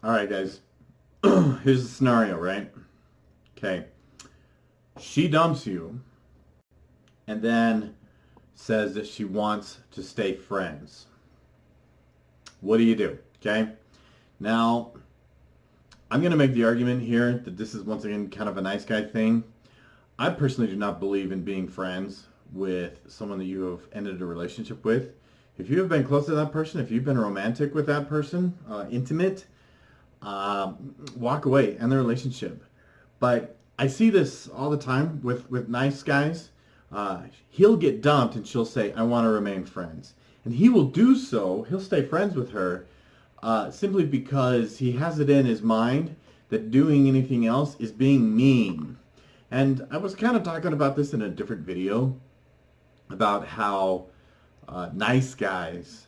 All right, guys. Here's the scenario, right? Okay. She dumps you and then says that she wants to stay friends. What do you do? Okay. Now, I'm going to make the argument here that this is once again kind of a nice guy thing. I personally do not believe in being friends with someone that you have ended a relationship with. If you have been close to that person, if you've been romantic with that person, intimate, walk away, end the relationship. But I see this all the time with nice guys. He'll get dumped and she'll say, I want to remain friends. And he will do so, he'll stay friends with her simply because he has it in his mind that doing anything else is being mean. And I was kind of talking about this in a different video about how nice guys,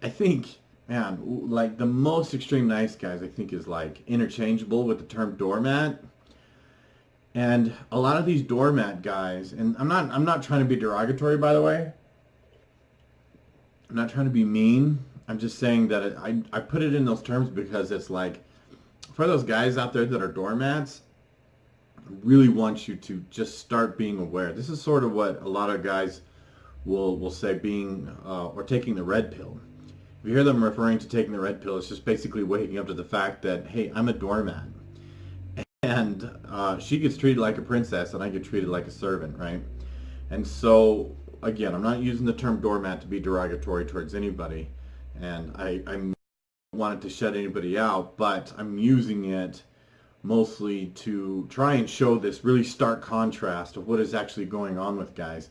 I think, man, like the most extreme nice guys, I think is like interchangeable with the term doormat. And a lot of these doormat guys, and I'm not trying to be derogatory, by the way. I'm not trying to be mean. I'm just saying that I put it in those terms because it's like, for those guys out there that are doormats, I really want you to just start being aware. This is sort of what a lot of guys will say being, or taking the red pill. If you hear them referring to taking the red pill, it's just basically waking up to the fact that, hey, I'm a doormat. And she gets treated like a princess and I get treated like a servant, right? And so, again, I'm not using the term doormat to be derogatory towards anybody. And I don't want it to shut anybody out, but I'm using it mostly to try and show this really stark contrast of what is actually going on with guys.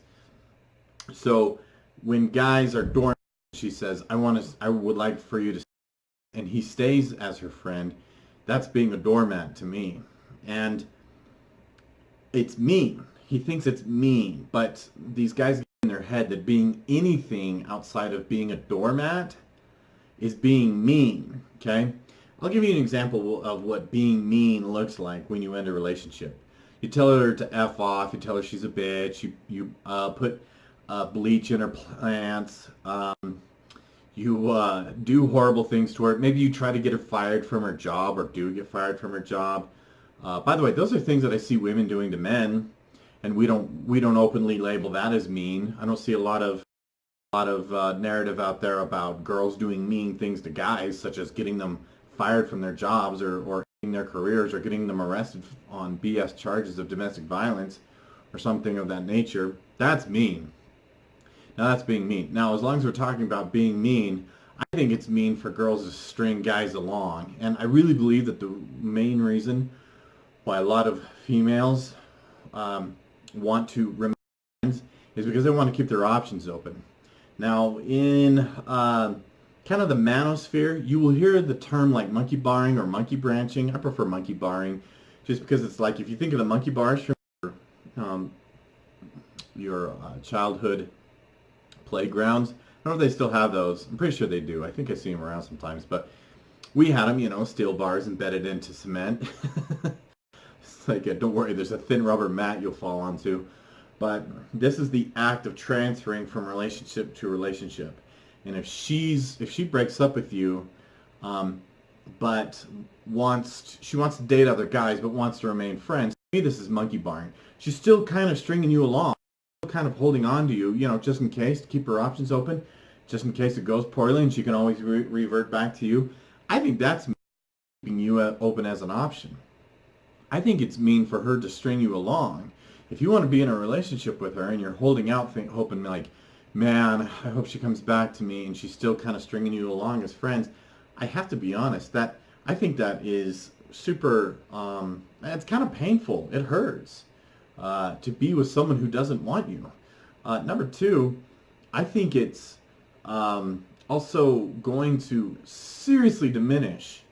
So when guys are doormats, she says, I would like for you to, and he stays as her friend, that's being a doormat to me. And it's mean. He thinks it's mean, but these guys get in their head that being anything outside of being a doormat is being mean, okay? I'll give you an example of what being mean looks like when you end a relationship. You tell her to F off, you tell her she's a bitch, you put bleach in her plants, you do horrible things to her. Maybe you try to get her fired from her job or do get fired from her job. By the way, those are things that I see women doing to men, and we don't openly label that as mean. I don't see a lot of narrative out there about girls doing mean things to guys, such as getting them fired from their jobs or ending their careers or getting them arrested on BS charges of domestic violence or something of that nature. That's mean. Now that's being mean. Now, as long as we're talking about being mean, I think it's mean for girls to string guys along. And I really believe that the main reason why a lot of females want to remain friends is because they want to keep their options open. Now, in kind of the manosphere, you will hear the term like monkey barring or monkey branching. I prefer monkey barring just because it's like if you think of the monkey bars from your childhood playgrounds. I don't know if they still have those. I'm pretty sure they do. I think I see them around sometimes. But we had them, steel bars embedded into cement. It's like, don't worry, there's a thin rubber mat you'll fall onto. But this is the act of transferring from relationship to relationship. And if she breaks up with you, but she wants to date other guys, but wants to remain friends, to me this is monkey barring. She's still kind of stringing you along, kind of holding on to you, just in case, to keep her options open, just in case it goes poorly and she can always revert back to you. I think that's keeping you open as an option. I think it's mean for her to string you along. If you want to be in a relationship with her and you're holding out, hoping like, man, I hope she comes back to me, and she's still kind of stringing you along as friends, I have to be honest, that I think that is super, it's kind of painful. It hurts to be with someone who doesn't want you. Number two, I think it's also going to seriously diminish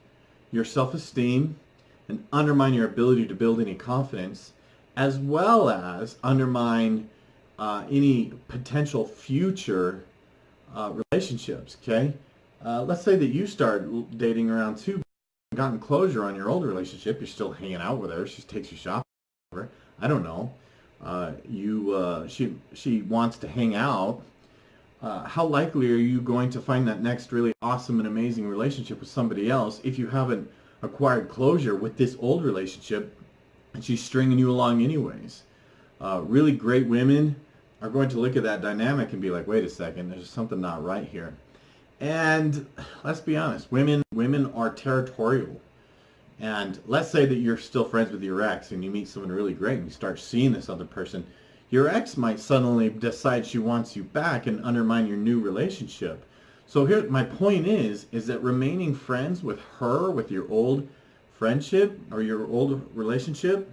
your self-esteem and undermine your ability to build any confidence, as well as undermine any potential future relationships, okay? Let's say that you start dating around 2, gotten closure on your old relationship, you're still hanging out with her, she takes you shopping, I don't know. She wants to hang out, how likely are you going to find that next really awesome and amazing relationship with somebody else if you haven't acquired closure with this old relationship and she's stringing you along anyways? Really great women are going to look at that dynamic and be like, wait a second, there's something not right here. And let's be honest, women are territorial. And let's say that you're still friends with your ex and you meet someone really great and you start seeing this other person. Your ex might suddenly decide she wants you back and undermine your new relationship. So here, my point is that remaining friends with her, with your old friendship or your old relationship,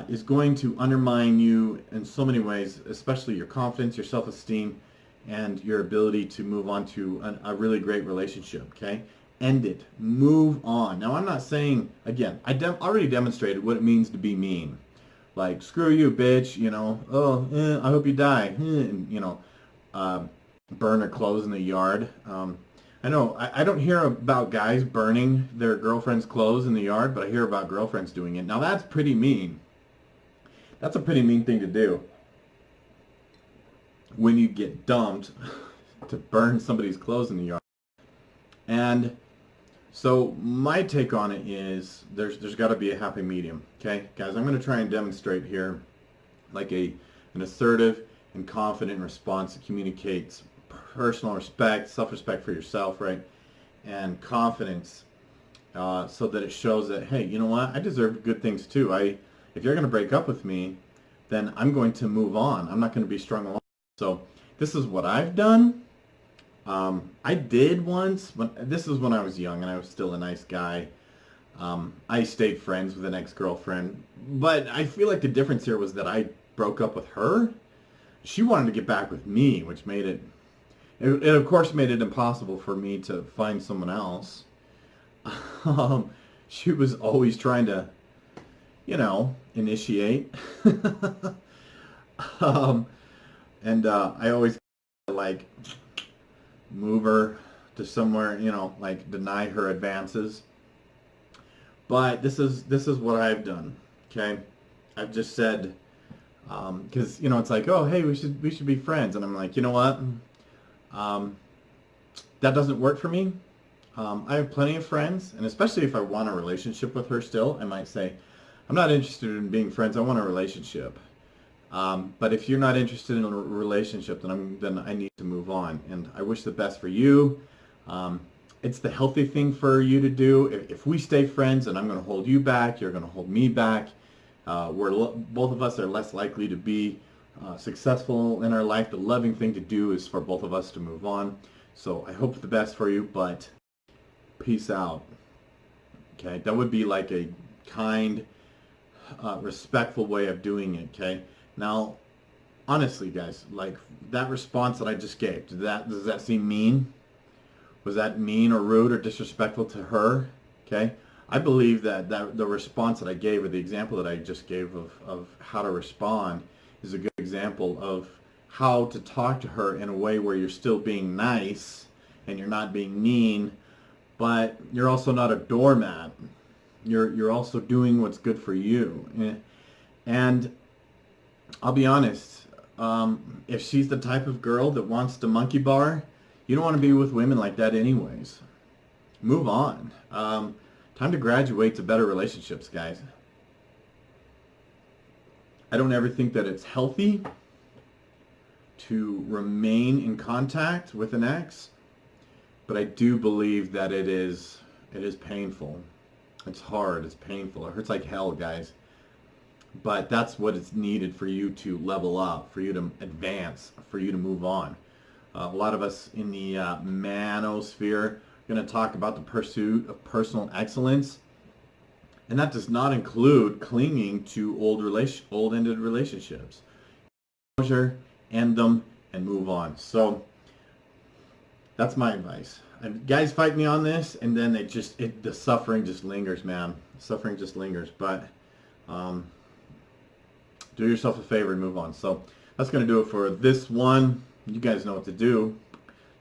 is going to undermine you in so many ways, especially your confidence, your self-esteem, and your ability to move on to a really great relationship, okay? End it. Move on. Now, I'm not saying, again, I already demonstrated what it means to be mean. Like, screw you, bitch, you know, I hope you die, and, you know, burn her clothes in the yard. I know, I don't hear about guys burning their girlfriend's clothes in the yard, but I hear about girlfriends doing it. Now, that's pretty mean. That's a pretty mean thing to do when you get dumped to burn somebody's clothes in the yard. And so my take on it is there's got to be a happy medium, okay? Guys, I'm going to try and demonstrate here like an assertive and confident response that communicates personal respect, self-respect for yourself, right? And confidence so that it shows that, hey, you know what? I deserve good things too. If you're going to break up with me, then I'm going to move on. I'm not going to be strung along. So this is what I've done. I did once, this was when I was young and I was still a nice guy. I stayed friends with an ex-girlfriend, but I feel like the difference here was that I broke up with her. She wanted to get back with me, which made it of course made it impossible for me to find someone else. She was always trying to, you know, initiate. And I always like move her to somewhere, you know, like deny her advances. But this is what I've done. Okay, I've just said, because you know it's like, oh hey, we should be friends, and I'm like, you know what, that doesn't work for me. I have plenty of friends, and especially if I want a relationship with her still, I might say, I'm not interested in being friends. I want a relationship. But if you're not interested in a relationship, then I need to move on. And I wish the best for you. It's the healthy thing for you to do. If we stay friends, and I'm going to hold you back, you're going to hold me back. Both of us are less likely to be successful in our life. The loving thing to do is for both of us to move on. So I hope the best for you, but peace out. Okay, that would be like a kind, respectful way of doing it. Okay. Now, honestly, guys, like that response that I just gave, does that seem mean? Was that mean or rude or disrespectful to her? Okay, I believe that the response that I gave, or the example that I just gave of how to respond, is a good example of how to talk to her in a way where you're still being nice and you're not being mean, but you're also not a doormat. You're also doing what's good for you. And I'll be honest, if she's the type of girl that wants to monkey bar, you don't want to be with women like that anyways. Move on. Time to graduate to better relationships, guys. I don't ever think that it's healthy to remain in contact with an ex, but I do believe that it is painful. It's hard, it's painful, it hurts like hell, guys. But that's what is needed for you to level up, for you to advance, for you to move on. A lot of us in the manosphere are going to talk about the pursuit of personal excellence, and that does not include clinging to old-ended relationships. Closure, end them, and move on. So that's my advice. And guys fight me on this, and then the suffering just lingers, man. Suffering just lingers, but do yourself a favor and move on. So that's going to do it for this one. You guys know what to do.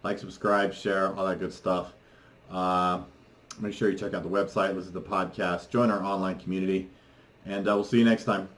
Like, subscribe, share, all that good stuff. Make sure you check out the website, listen to the podcast, join our online community, and we'll see you next time.